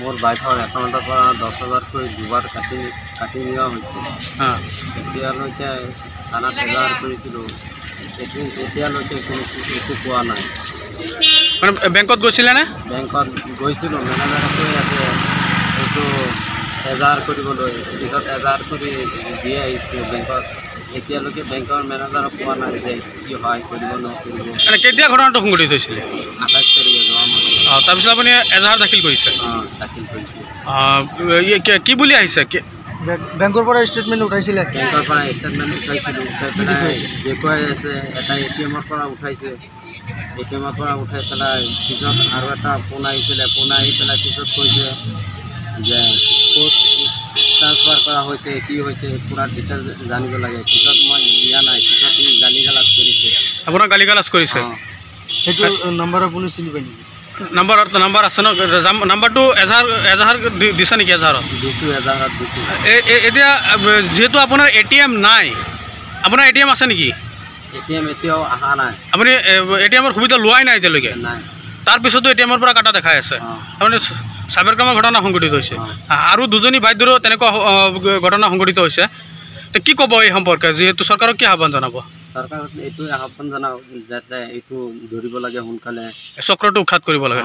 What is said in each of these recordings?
মোৰ বাইকৰ একাউণ্টৰ পৰা 10,000কৈ দুবাৰ কাটি নিয়া হৈছে। এতিয়ালৈকে থানাত এজাহাৰ কৰিছিলোঁ, এতিয়ালৈকে কোনো একো পোৱা নাই। মানে বেংকত গৈছিলেনে? বেংকত গৈছিলোঁ, মেনেজাৰে কৈ আছে এইটো এজাহাৰ কৰিবলৈ, পিছত এজাহাৰ কৰি দিয়ে আহিছোঁ বেংকত। এতিয়ালৈকে বেংকৰ মেনেজাৰক পোৱা নাই যে কি হয়, কৰিব নকৰিব। মানে কেতিয়া ঘটনাটো সংঘটিত হৈছিলে? 28 তাৰিখে যোৱা মাহত। তাৰপিছত আপুনি এজাহাৰ দাখিল কৰিছে? দাখিল কৰিছোঁ। কি বুলি আহিছে? বেংকৰ পৰা ষ্টেটমেণ্ট উঠাইছিলে? বেংকৰ পৰা ষ্টেটমেণ্ট উঠাইছিলোঁ, উঠাই পেলাই দেখুৱাই আছে এটা ATM-ৰ পৰা উঠাইছে। ATM-ৰ পৰা উঠাই পেলাই পিছত আৰু এটা ফোন আহিছিলে, ফোন আহি পেলাই পিছত কৈছে যে ক'ত ট্ৰান্সফাৰ কৰা হৈছে, কি হৈছে, পুৰা ডিটেইলছ জানিব লাগে। পিছত মই দিয়া নাই, পিছত সি গালি-গালাজ কৰিছে। আপোনাক গালি-গালাজ কৰিছে? সেইটো নম্বৰ আপুনি চিনি পায় নেকি? নম্বৰ আছে ন? নাম্বাৰটো এজাহাৰ দিছে নেকি? এজাহাৰত দিছোঁ, এজাহাৰত দিছোঁ। এতিয়া যিহেতু আপোনাৰ ATM নাই, আপোনাৰ ATM আছে নেকি? ATM এতিয়াও অহা নাই। আপুনি ATM-ৰ সুবিধা লোৱাই নাই এতিয়ালৈকে? নাই। তাৰপিছতো ATM-ৰ পৰা কাটা দেখাই আছে। তাৰমানে চাইবাৰ ক্ৰাইমৰ ঘটনা সংঘটিত হৈছে। আৰু দুজনী ভাইদেৰো তেনেকুৱা ঘটনা সংঘটিত হৈছে। কি ক'ব এই সম্পৰ্কে? যিহেতু চৰকাৰক কি আহ্বান জনাব? চৰকাৰক এইটোৱে আহ্বান জনাওঁ যাতে এইটো ধৰিব লাগে সোনকালে, চক্ৰটো উৎখাত কৰিব লাগে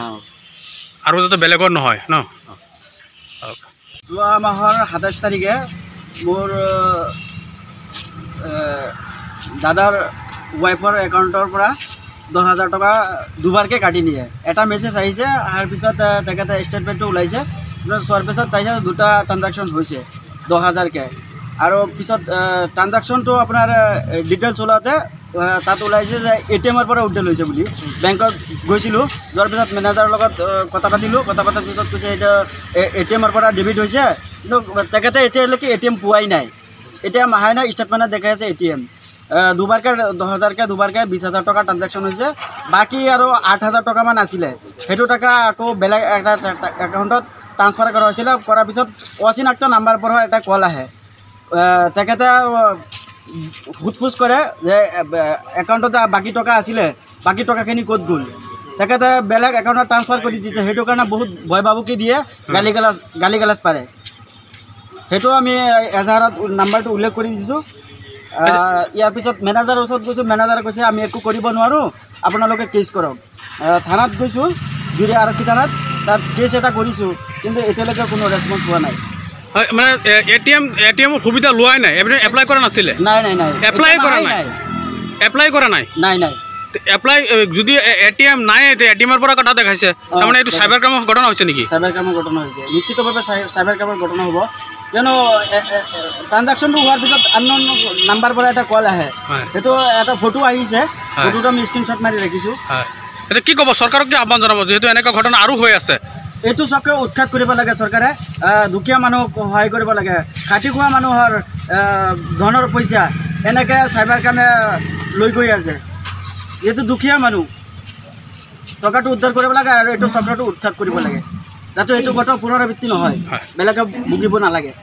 আৰু যাতে বেলেগৰ নহয় ন। যোৱা মাহৰ 27 তাৰিখে মোৰ দাদাৰ ৱাইফৰ একাউণ্টৰ পৰা 10,000 টকা দুবাৰকৈ কাটি নিয়ে। এটা মেছেজ আহিছে, অহাৰ পিছত তেখেতে ষ্টেটমেণ্টটো ওলাইছে, চোৱাৰ পিছত চাইছে দুটা ট্ৰানজেকশ্যন হৈছে 10,000কৈ। আৰু পিছত ট্ৰানজেকশ্যনটো আপোনাৰ ডিটেইলছ ওলাওঁতে তাত ওলাইছে যে ATM-ৰ পৰা উইথড্ৰ হৈছে বুলি। বেংকত গৈছিলোঁ, যোৱাৰ পিছত মেনেজাৰৰ লগত কথা পাতিলোঁ, কথা পতাৰ পিছত কৈছে এইটো ATM-ৰ পৰা ডেবিট হৈছে, কিন্তু তেখেতে এতিয়ালৈকে ATM পোৱাই নাই। ATM অহাই নাই, ষ্টেটমেণ্টত দেখাই আছে ATM। দুবাৰকৈ 10,000কৈ দুবাৰকৈ 20,000 টকা ট্ৰানজেকশ্যন হৈছে। বাকী আৰু 8,000 টকামান আছিলে, সেইটো টকা আকৌ বেলেগ এটা একাউণ্টত ট্ৰান্সফাৰ কৰা হৈছিলে। কৰাৰ পিছত অচিনাক্ত নাম্বাৰৰ পৰা এটা কল আহে। তেখেতে সোধ-পোছ কৰে যে একাউণ্টত বাকী টকা আছিলে, বাকী টকাখিনি ক'ত গ'ল। তেখেতে বেলেগ একাউণ্টত ট্ৰান্সফাৰ কৰি দিছে, সেইটো কাৰণে বহুত ভয় ভাবুকি দিয়ে, গালি-গালাজ পাৰে। সেইটো আমি এজাহাৰত নাম্বাৰটো উল্লেখ কৰি দিছোঁ। ইয়াৰ পিছত মেনেজাৰৰ ওচৰত গৈছোঁ, মেনেজাৰে কৈছে আমি একো কৰিব নোৱাৰোঁ, আপোনালোকে কেছ কৰক। থানাত গৈছোঁ, জুৰি আৰক্ষী থানাত, তাত কেছ এটা কৰিছোঁ, কিন্তু এতিয়ালৈকে কোনো ৰেছপন্স পোৱা নাই। হয়, মানে ATM-ৰ সুবিধা লোৱাই নাই? এপ্লাই কৰা নাছিলে? নাই। এপ্লাই কৰা নাই? নাই। এপ্লাই যদি ATM নাই, ATM-ৰ পৰা কাটা দেখাইছে, তাৰমানে এইটো চাইবাৰ ক্ৰাইমৰ ঘটনা হৈছে নেকি? চাইবাৰ ক্ৰাইমৰ ঘটনা হৈছে, নিশ্চিতভাৱে চাইবাৰ ক্ৰাইমৰ ঘটনা হ'ব। কিয়নো ট্ৰানজেকশ্যনটো হোৱাৰ পিছত আনন'ন নাম্বাৰৰ পৰা এটা কল আহে, সেইটো এটা ফটো আহিছে, ফটোটো আমি স্ক্ৰীনশ্বট মাৰি ৰাখিছোঁ। এতিয়া কি ক'ব? চৰকাৰক কি আহ্বান জনাব যিহেতু এনেকুৱা ঘটনা আৰু হৈ আছে? এইটো চক্ৰ উৎখাত কৰিব লাগে চৰকাৰে। দুখীয়া মানুহক সহায় কৰিব লাগে। খাটি খোৱা মানুহৰ ধনৰ পইচা এনেকৈ চাইবাৰ ক্ৰাইমে লৈ গৈ আছে। এইটো দুখীয়া মানুহ, টকাটো উদ্ধাৰ কৰিব লাগে আৰু এইটো চক্ৰটো উৎখাত কৰিব লাগে, যাতে এইটো ঘটনা পুনৰাবৃত্তি নহয়, বেলেগে ভুগিব নালাগে।